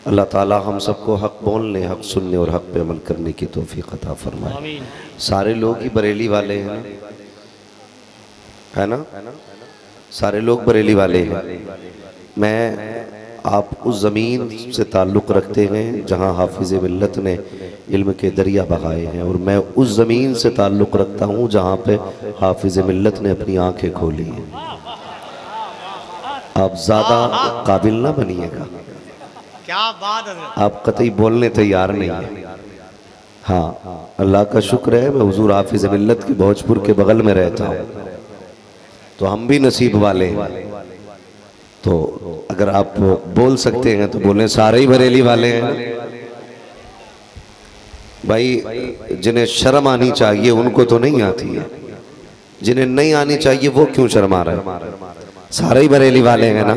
अल्लाह ताला हम सबको हक़ बोलने, हक़ सुनने और हक़ पे अमल करने की तौफ़ीक़ अता फरमाए। सारे लोग ही बरेली वाले हैं, है ना? सारे लोग बरेली वाले हैं। मैं आप उस ज़मीन से ताल्लुक़ रखते हैं जहाँ हाफिज़ मिल्लत ने इल्म के दरिया बहाए हैं, और मैं उस ज़मीन से ताल्लुक़ रखता हूँ जहाँ पे हाफिज़ मिल्लत ने अपनी आँखें खोली हैं। आप ज़्यादा काबिल ना बनिएगा, क्या बात है। आप कतई बोलने तैयार नहीं है। हाँ, अल्लाह का शुक्र है मैं हुजूर हाफिज़ मिल्लत के भोजपुर के बगल में रहता हूँ, तो हम भी नसीब वाले हैं। तो अगर आप बोल सकते हैं तो बोलें, सारे ही बरेली वाले हैं भाई। जिन्हें शर्म आनी चाहिए उनको तो नहीं आती है, जिन्हें नहीं आनी चाहिए वो क्यों शर्मा रहे हैं? सारे ही बरेली वाले हैं ना।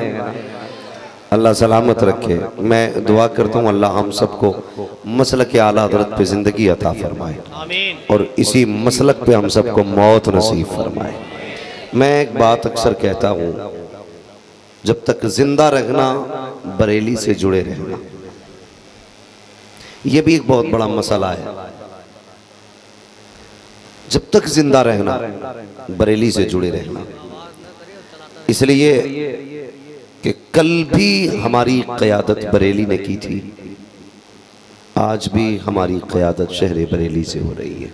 अल्लाह सलामत रखे। मैं दुआ करता हूँ अल्लाह हम सबको मसलक आला हज़रत पे ज़िंदगी अता फरमाए और इसी मसलक पे हम सबको मौत नसीब फरमाए। मैं एक बात अक्सर कहता हूँ, जब तक जिंदा रहना बरेली से जुड़े रहना, ये भी एक बहुत बड़ा मसला है। जब तक जिंदा रहना बरेली से जुड़े रहना, इसलिए कि कल भी हमारी क़यादत बरेली ने की थी, आज भी हमारी क़यादत शहर बरेली से हो रही है।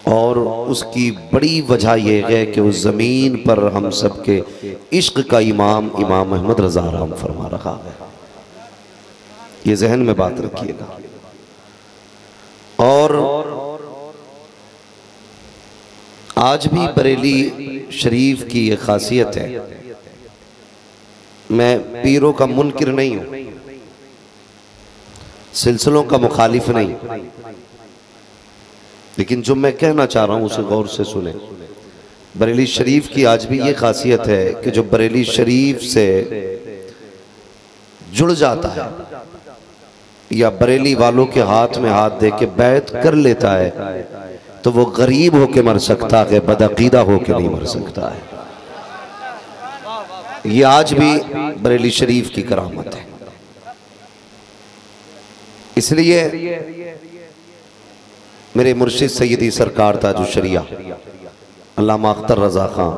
और उसकी बड़ी वजह यह है कि उस ज़मीन पर हम सबके इश्क का इमाम इमाम अहमद रज़ा आराम फरमा रखा है। ये जहन में बात रखिएगा। और आज भी बरेली शरीफ की ये खासियत है, मैं पीरों का मुनकिर नहीं हूँ, सिलसिलों का मुखालिफ नहीं, लेकिन जो मैं कहना चाह रहा हूँ उसे गौर से सुने। बरेली शरीफ की आज भी ये खासियत है कि जो बरेली शरीफ से जुड़ जाता है या बरेली वालों के हाथ में हाथ दे के बैत कर लेता है, तो वो गरीब होके मर सकता है, बदअकीदा होके नहीं मर सकता है। ये आज भी बरेली शरीफ की करामत है। इसलिए मेरे मुर्शिद सैयदी सरकार ताजु शरिया अल्लामा अख्तर रज़ा खान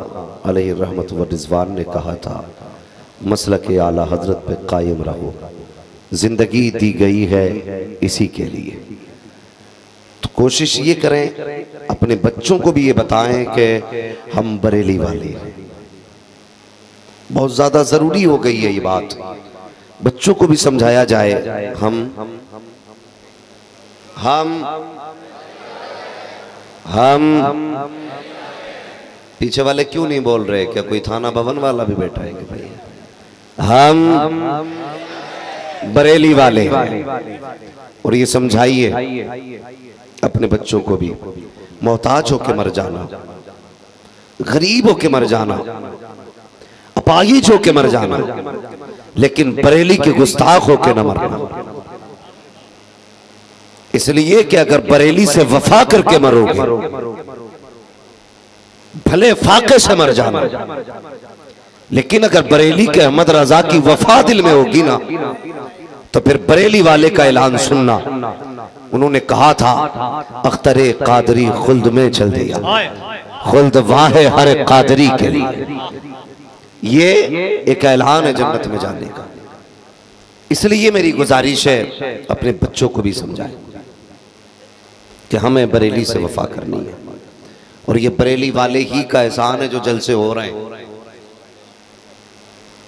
अलैहि रहमत व रिज़वान ने कहा था, मसलक आला हजरत पे कायम रहो, जिंदगी दी गई है इसी के लिए। तो कोशिश ये करें, अपने बच्चों को भी ये बताएं कि हम बरेली वाले हैं। बहुत ज़्यादा ज़रूरी हो गई है ये बात, बच्चों को भी समझाया जाए। हम पीछे वाले क्यों नहीं बोल रहे? क्या कोई थाना भवन वाला भी बैठा है कि भाई हम बरेली वाले हैं? और ये समझाइए अपने बच्चों को भी, मोहताज होके मर जाना, गरीब होके मर जाना, अपाहिज होके मर जाना, लेकिन बरेली के गुस्ताख होके न मरना। इसलिए कि अगर बरेली से वफा करके मरोगे, भले फाके से मर जाना, लेकिन अगर बरेली के अहमद रजा की वफा दिल में होगी ना, तो फिर बरेली वाले का ऐलान सुनना। उन्होंने कहा था, अख्तरे कादरी खुल्द में चल दिया, खुल्द वाहे हर कादरी के लिए। ये एक ऐलान है जन्नत में जाने का। इसलिए मेरी गुजारिश है, अपने बच्चों को भी समझाएं कि हमें बरेली से वफा करनी है, और ये बरेली वाले ही का एहसान है जो जलसे हो रहे हैं।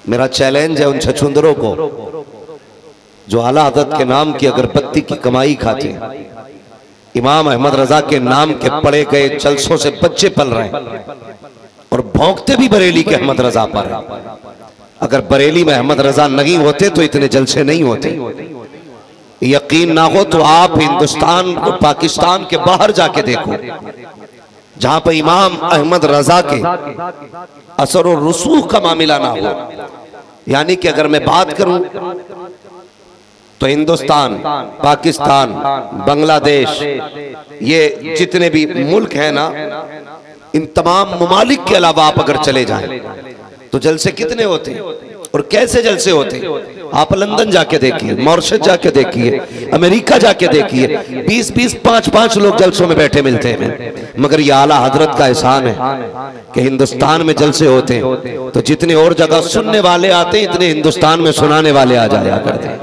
मेरा चैलेंज है उन छछुंदरों को जो आला हज़रत के नाम की अगरबत्ती की कमाई खाते हैं, इमाम अहमद रजा के नाम के पड़े गए जलसों से बच्चे पल रहे हैं और भौंकते भी बरेली के अहमद रजा पर है। अगर बरेली में अहमद रजा नहीं होते तो इतने जलसे नहीं होते। यकीन ना हो तो आप हिंदुस्तान और पाकिस्तान के बाहर जाके देखो, जहां पर इमाम अहमद रजा के असर और रसूख का मामला ना हो। यानी कि अगर मैं बात करूं तो हिंदुस्तान, पाकिस्तान, बांग्लादेश, ये जितने भी मुल्क हैं ना, इन तमाम ममालिक के अलावा आप अगर चले जाएं तो जलसे कितने होते हैं? और कैसे जलसे होते। आप लंदन जाके देखिए, मॉरिशस जाके देखिए, अमेरिका जाके देखिए, 20-20, 5-5 लोग जलसों में बैठे मिलते हैं। मगर ये आला हजरत का एहसान है कि हिंदुस्तान में जलसे होते हैं तो जितने और जगह सुनने वाले आते हैं इतने हिंदुस्तान में सुनाने वाले आ जाया करते हैं।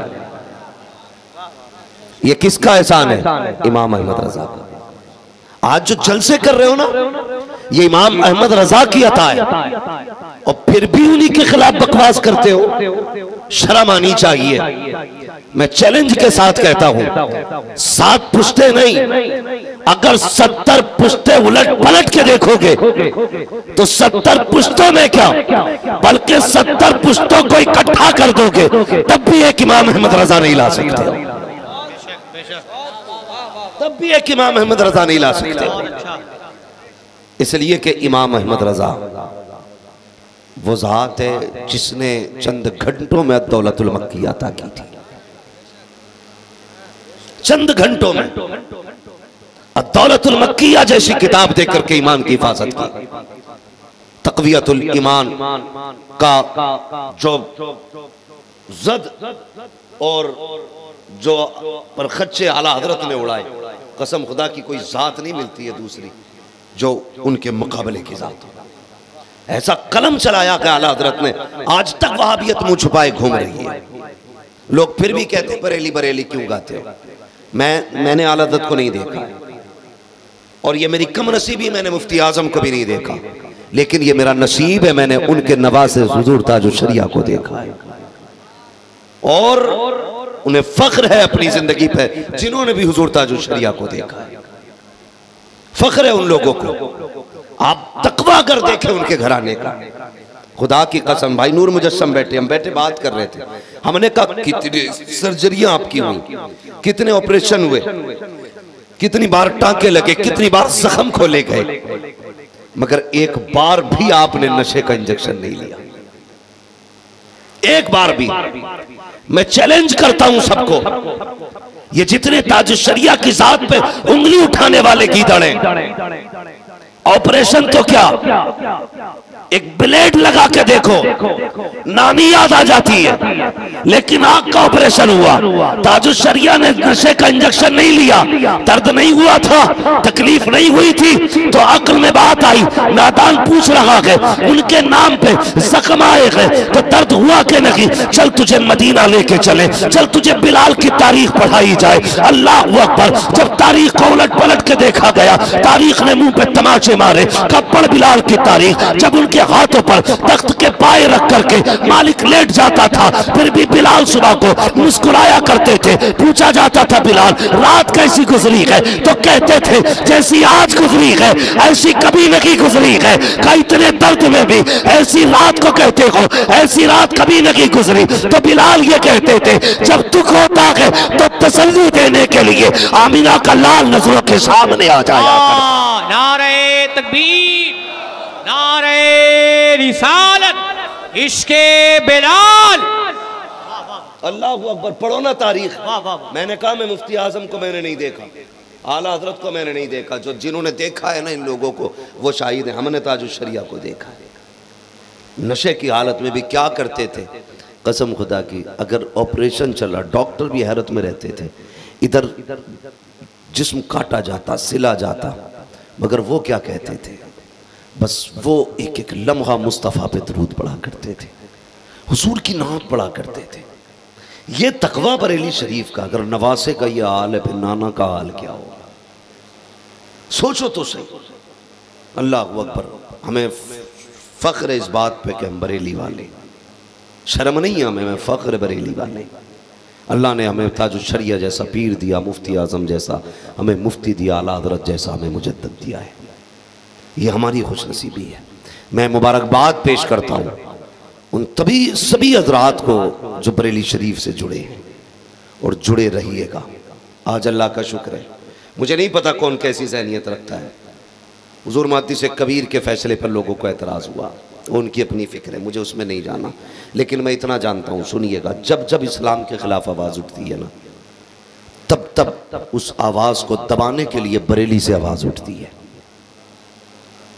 ये किसका एहसान है? इमाम अहमद रजा का। आज जो जलसे कर रहे हो ना, ये इमाम अहमद रजा की अता है, और फिर भी उन्हीं के खिलाफ बकवास करते हो। शर्म आनी चाहिए। मैं चैलेंज के साथ कहता हूं, 7 पुश्ते नहीं, अगर 70 पुश्ते उलट पलट के देखोगे तो 70 पुश्तों में क्या, बल्कि 70 पुश्तों को इकट्ठा कर दोगे तब भी एक इमाम अहमद रजा नहीं ला सकते। तब भी एक इमाम अहमद रजा नहीं ला सकते। इसलिए कि इमाम अहमद रजा वो जात है जिसने चंद घंटों में दौलतुल मक्की अता की थी। चंद घंटों में दौलतुल मक्किया जैसी किताब देकर के ईमान की हिफाजत की। तक़वियतुल ईमान का जो जद और जो पर खच्चे आला हजरत ने उड़ाए, कसम खुदा की कोई जात नहीं मिलती है दूसरी जो उनके मुकाबले की जात हो। ऐसा कलम चलाया कि आला हजरत ने, आज तक वहाबियत मुंह छुपाए घूम रही है। लोग फिर भी कहते हैं बरेली बरेली क्यों गाते हो। मैंने आला हजरत को नहीं देखा, और ये मेरी कम नसीबी, मैंने मुफ्ती आजम को भी नहीं देखा, लेकिन ये मेरा नसीब है, मैंने उनके नवासे हुजूर ताजुल शरिया को देखा है। और उन्हें फख्र है अपनी जिंदगी पे जिन्होंने भी हुजूर ताजुल शरिया को देखा है। फख्र है उन लोगों को। आप तकवा कर देखें उनके घराने का। खुदा की कसम, भाई नूर मुजस्सम बैठे, हम बैठे बात कर रहे थे, हमने कहा कितनी सर्जरियां आपकी हुई, कितने ऑपरेशन हुए, कितनी बार टांके लगे, कितनी बार जख्म खोले गए, मगर एक बार भी आपने नशे का इंजेक्शन नहीं लिया। एक बार भी। मैं चैलेंज करता हूं सबको, ये जितने ताज शरिया की जात पे उंगली उठाने वाले गीदड़ हैं, ऑपरेशन तो क्या, एक ब्लेड लगा के देखो, नानी याद आ जाती है, लेकिन आंख का ऑपरेशन हुआ, ताजुल शरिया ने नशे का इंजेक्शन नहीं लिया, दर्द नहीं हुआ था, तकलीफ नहीं हुई थी, तो अक्ल में बात आई, नादान पूछ रहा है, उनके नाम पे जख्म आए हैं तो दर्द हुआ कि नहीं, चल तुझे मदीना लेके चले, चल तुझे बिलाल की तारीख पढ़ाई जाए। अल्लाह अकबर। जब तारीख को उलट पलट के देखा गया, तारीख ने मुंह पे तमाचे मारे, कपड़ बिलाल की तारीख, जब उनके हाथों पर तख्त के पाए रख करके मालिक लेट जाता था, फिर भी बिलाल सुबह को मुस्कुराया करते थे। पूछा जाता था बिलाल रात कैसी गुजरी है, तो कहते थे जैसी आज गुजरी है ऐसी कभी नहीं गुजरी है। का इतने दर्द में भी ऐसी रात को कहते हो, ऐसी रात कभी नहीं गुजरी। तो बिलाल ये कहते थे जब दुख होता है तो तसल्ली देने के लिए आमिना का लाल नजरों के सामने आ जाया। नारे तकबीर, नारे रिसालत, इश्के बिलाल। अल्लाह अकबर। पढ़ो ना तारीख। मैंने कहा मैं मुफ्ती आजम को मैंने नहीं देखा, आला हजरत को मैंने नहीं देखा, जो जिन्होंने देखा है ना इन लोगों को वो शाहिद है। हमने ताजुल शरिया को देखा है। नशे की हालत में भी क्या करते थे, कसम खुदा की, अगर ऑपरेशन चला डॉक्टर भी हैरत में रहते थे, इधर जिस्म काटा जाता, सिला जाता, मगर वो क्या कहते थे, बस वो एक एक लम्हा मुस्तफ़ा पे दरूद पढ़ा करते थे, हुजूर की नात पढ़ा करते थे। ये तकवा बरेली शरीफ का अगर नवासे का ये हाल है, फिर नाना का हाल क्या होगा, सोचो तो सही। अल्लाह अकबर। हमें फ़ख्र है इस बात पे कि हम बरेली वाले, शर्म नहीं है हमें, फ़ख्र बरेली वाले। अल्लाह ने हमें ताजुल शरिया जैसा पीर दिया, मुफ्ती आज़म जैसा हमें मुफ्ती दिया, आला हज़रत जैसा हमें मुजद्दद दिया है। ये हमारी खुशनसीबी है। मैं मुबारकबाद पेश करता हूँ उन तभी सभी हज़रात को जो बरेली शरीफ से जुड़े हैं और जुड़े रहिएगा। आज अल्लाह का शुक्र है, मुझे नहीं पता कौन कैसी ज़हनियत रखता है। हुज़ूर मुहद्दिस कबीर के फ़ैसले पर लोगों को एतराज़ हुआ, उनकी अपनी फ़िक्र है, मुझे उसमें नहीं जाना, लेकिन मैं इतना जानता हूँ, सुनिएगा, जब जब इस्लाम के ख़िलाफ़ आवाज़ उठती है ना, तब तब उस आवाज़ को दबाने के लिए बरेली से आवाज़ उठती है।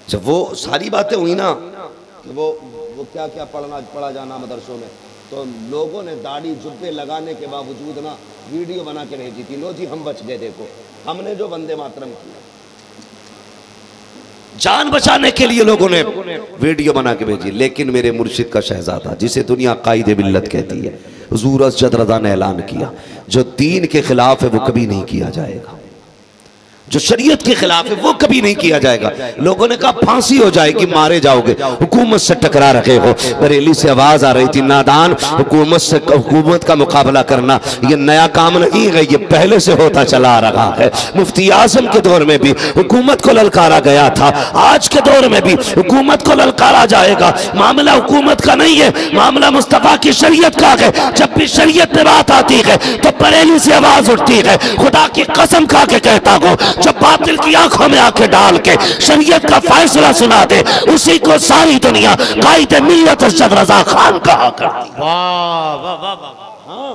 जब वो सारी बातें हुई ना कि वो वो क्या क्या पढ़ा जाना मदरसों में, तो लोगों ने दाढ़ी जुब्बे लगाने के बावजूद ना वीडियो बना के भेजी थी, लो जी हम बच गए, देखो हमने जो वंदे मातरम किया, जान बचाने के लिए लोगों ने वीडियो बना के भेजी। लेकिन मेरे मुर्शिद का शहजादा, जिसे दुनिया कायदे मिल्लत कहती है, हुजूर अरशद रज़ा ने ऐलान किया, जो दीन के खिलाफ है वो कभी नहीं किया जाएगा, जो शरीयत के खिलाफ है वो कभी नहीं किया जाएगा। लोगों ने कहा फांसी हो जाएगी, मारे जाओगे, हुकूमत से टकरा रहे हो। बरेली से आवाज आ रही थी, नादान, हुकूमत से हुकूमत का मुकाबला करना ये नया काम नहीं है, ये पहले से होता चला आ रहा है। मुफ्ती आजम के दौर में भी हुकूमत को ललकारा गया था, आज के दौर में भी हुकूमत को ललकारा जाएगा। मामला हुकूमत का नहीं है, मामला मुस्तफा की शरीयत का है। जब भी शरीयत पे बात आती है तो बरेली से आवाज उठती है। खुदा की कसम खा के कहता हूं, जो बातिल की आंखों में आंखें डाल के शरीयत का फैसला सुना दे, उसी को सारी दुनिया कायदे मिल्लत अरशद रज़ा खान कहा करती है। वाह वाह वाह वाह। हाँ,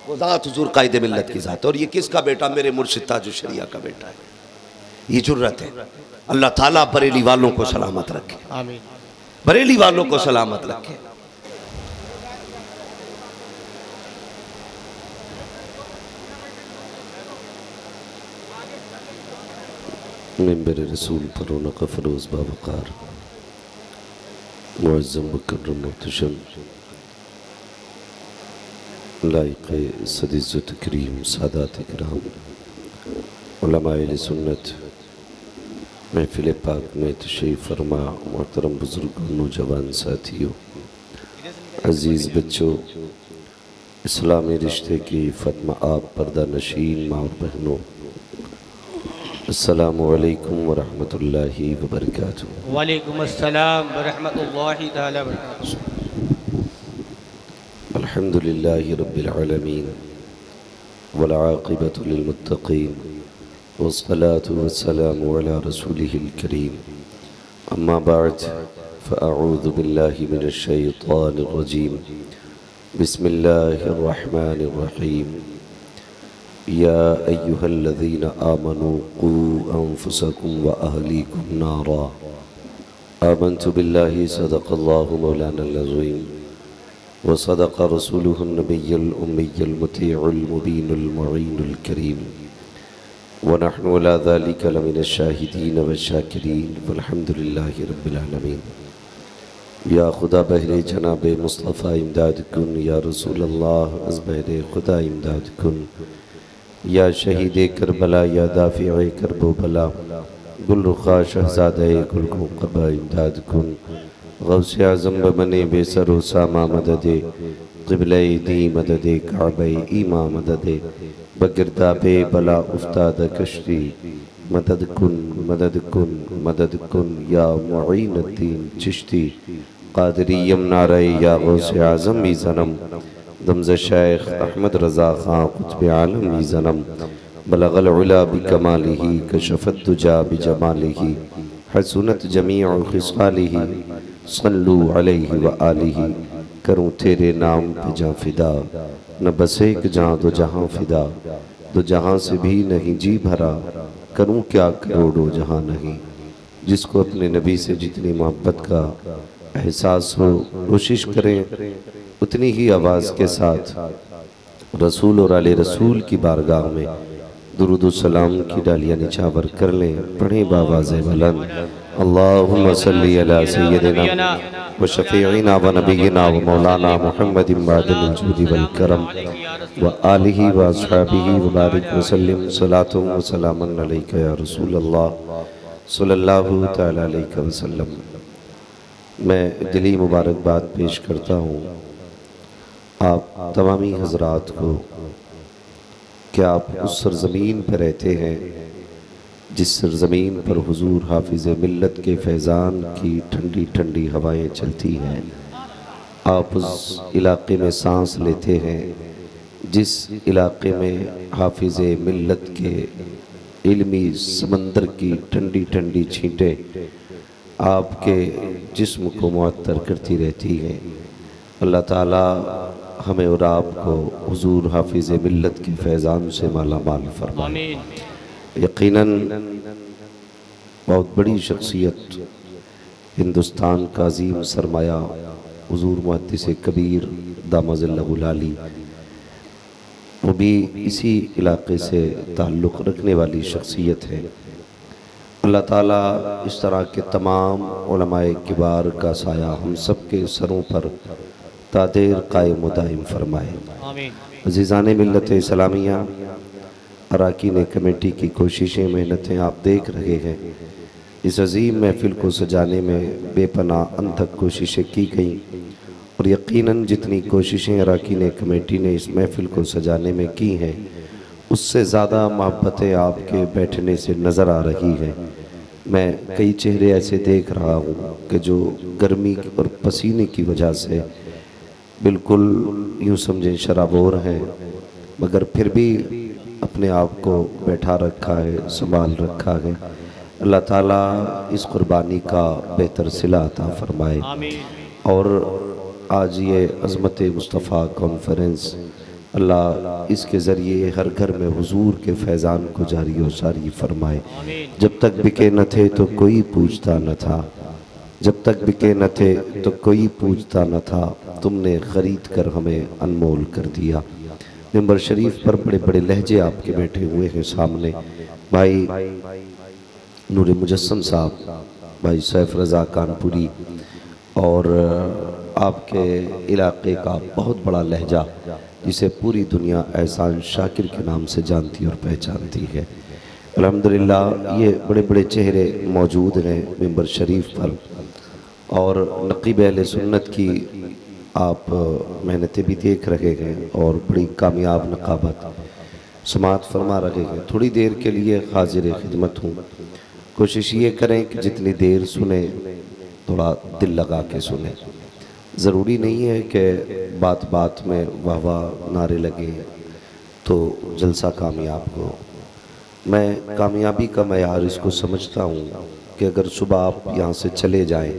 वो जात हुजूर कायदे मिल्लत की जात, और ये किसका बेटा? मेरे मुर्शिद ताजुल शरिया का बेटा है। ये जुर्रत है। अल्लाह ताला बरेली वालों को सलामत रखे, आमीन। बरेली वालों को सलामत रखे। मेंबर रसूल पर रौनक फरोज बावकार मुअज़्ज़म मुकर्रम मुहतशम लाइक़ सदीज़त करीम सादात इकराम उलमाए अहले सुन्नत महफिल पाक में तशरीफ़ फरमा मोहतरम बुज़ुर्गों, नौजवान साथियों, अज़ीज़ बच्चों, इस्लामी रिश्ते की फ़त्मा आप पर्दा नशीन माँ और बहनों, अस्सलामु अलैकुम व रहमतुल्लाहि व बरकातुहू। वालेकुम अस्सलाम व रहमतुल्लाहि तआला व बरकातुहू। अल्हम्दुलिल्लाहि रब्बिल आलमीन वल आक़िबतु लिल मुत्तक़ीन वस्सलातु वस्सलामु अला रसूलिहिल करीम, अम्मा बअद फ़अऊज़ु बिल्लाहि मिनश शैतानिर रजीम, बिस्मिल्लाहिर रहमानिर रहीम। या अय्युहल्लज़ीना आमनू क़ू अन्फुसकुम व अहलीकुम नारा, आमन्तु बिल्लाहि सदक़ल्लाहु मौलानल अज़ीम व सदक़ रसूलुहुन नबियुल उम्मियुल मुतीउल मुबीनुल मुईनुल करीम व नहनु अला ज़ालिका लमिनश शाहिदीन व शाकिरीन वल्हम्दुलिल्लाहि रब्बिल आलमीन। या खुदा बहरे जनाब मुस्तफ़ा इमदाद कुन, या रसूल अल्लाह अज़ बहरे खुदा इमदाद कुन, या शहीद करबला, या दाफ़िए करबो बला, गुलरुखा शहज़ादे गुलक़बा इमदाद कुन, गौसे आज़म बने बेसरो सामा मददे, क़िबले दी मददे, काबे ईमा मददे, बगिरदाबे बला उफ्ताद कश्ती, मदद कुन मदद कुन मदद कुन, या मुईनुद्दीन चिश्ती क़ादिरियम नारे, या गौसे आज़म ई ज़नम, दमज़ शेख अहमद रज़ा ख़ां क़ुत्ब आलम ई ज़नम, बलग़ल उला बिकमालिही कशफ़त दुजा बिजमालिही, हसनत जमीअ ख़िसालिही, सल्लु अलैहि व आलिही। करूँ तेरे नाम पे जाँ फ़िदा, न बस एक जाँ दो जहाँ फ़िदा, दो जहाँ से भी नहीं जी भरा, करूँ क्या करोड़ों जहाँ नहीं। जिसको अपने नबी से जितनी मोहब्बत का एहसास हो, कोशिश करें उतनी ही आवाज़ के साथ रसूल और आले रसूल की बारगाह में दुरूद सलाम की डालियाँ निछावर कर लें। पढ़ें बावाज़े बुलंद, अल्लाहुम्मा सल्ली अला सय्यिदिना व शफ़ीइना व नबिय्यिना व मौलाना मुहम्मदिन मादिनिल जूदि वल करम व आलिहि व अस्हाबिहि व बारिक व सल्लिम सलातुन व सलामन अलैका या रसूल अल्लाह सल्लल्लाहु तआला अलैहि वसल्लम। मैं दिली मुबारकबाद पेश करता हूँ आप तमामी हज़रात को कि आप उस सरज़मीन पर रहते हैं जिस सरज़मीन पर हुजूर हाफिज़ मिल्लत के फैज़ान की ठंडी ठंडी हवाएं चलती हैं। आप उस इलाक़े में सांस लेते हैं जिस इलाक़े में हाफिज़ मिल्लत के इल्मी समंदर की ठंडी ठंडी छींटें आपके जिस्म को मुअत्तर करती रहती हैं। अल्लाह ताला हमें और आपको हुजूर हाफिज़ मिल्लत के फैज़ान से माला माल फरमाए। यकीनन बहुत बड़ी शख्सियत, हिंदुस्तान का अजीम सरमाया हुजूर मुहद्दिस कबीर दामज़ल्लहुल आली, वो भी इसी इलाके से ताल्लुक़ रखने वाली शख्सियत है। अल्लाह ताला इस तरह के तमाम उलमाए किबार का साया हम सब के सरों पर तादेर कायम व दाइम फरमाए। आमीन। अज़ीज़ाने मिल्लत इस्लामिया, अरकान कमेटी की कोशिशें मेहनतें आप देख रहे हैं। इस अजीम महफिल को सजाने में बेपनाह अनथक कोशिशें की गई और यकीनन जितनी कोशिशें अरकान कमेटी ने इस महफिल को सजाने में की हैं, उससे ज़्यादा मोहब्बतें आपके बैठने से नज़र आ रही हैं। मैं कई चेहरे ऐसे देख रहा हूँ कि जो गर्मी और पसीने की वजह से बिल्कुल यूँ समझें शराबोर हैं, मगर फिर भी अपने आप को बैठा रखा है, संभाल रखा है। अल्लाह ताला इस कुर्बानी का बेहतर सिला अता फरमाए। और आज ये अज़मत मुस्तफ़ा कॉन्फ्रेंस, अल्लाह इसके ज़रिए हर घर में हुजूर के फैज़ान को जारी और सारी फरमाए। जब तक बिके न थे तो कोई पूछता न था, जब तक बिके न थे तो कोई पूछता न था, तुमने ख़रीद कर हमें अनमोल कर दिया। मिंबर शरीफ पर बड़े बड़े लहजे आपके बैठे हुए हैं सामने। भाई नूर मुजस्सम साहब, भाई सैफ रज़ा कानपुरी, और आपके इलाके का बहुत बड़ा लहजा जिसे पूरी दुनिया एहसान शाकिर के नाम से जानती और पहचानती है। अल्हम्दुलिल्लाह ये बड़े बड़े चेहरे मौजूद हैं मिंबर शरीफ पर, और नक़ीब अहले सुन्नत की आप मेहनतें भी देख रहे हैं और बड़ी कामयाब नक़ाबत समात फरमा रहे हैं। थोड़ी देर के लिए हाजिर खिदमत हूँ। कोशिश ये करें कि जितनी देर सुने थोड़ा दिल लगा के सुने। ज़रूरी नहीं है कि बात बात में वाह वाह नारे लगे तो जलसा कामयाब हो। मैं कामयाबी का मयार इसको समझता हूँ कि अगर सुबह आप यहाँ से चले जाएं,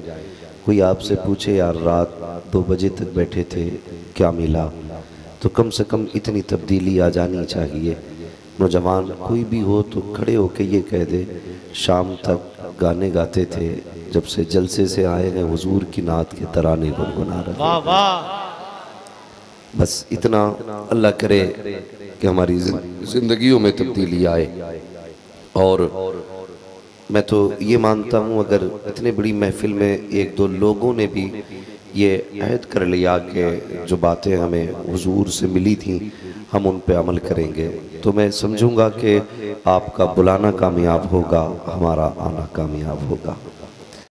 कोई आपसे पूछे यार रात 2 बजे तक बैठे थे क्या मिला, तो कम से कम इतनी तब्दीली आ जानी चाहिए। नौजवान कोई भी हो तो खड़े होके ये कह दे शाम तक गाने गाते थे, जब से जलसे से आए हैं हुजूर की नात के तराने गुनगुना रहे। वाह वाह। बस इतना अल्लाह करे कि हमारी जिंदगियों में तब्दीली आए। और मैं तो ये मानता हूँ अगर इतनी बड़ी महफिल में 1-2 लोगों ने भी ये अहद कर लिया कि जो बातें हमें हुजूर से मिली थी हम उन पे अमल करेंगे, तो मैं समझूंगा कि आपका बुलाना कामयाब होगा, हमारा आना कामयाब होगा।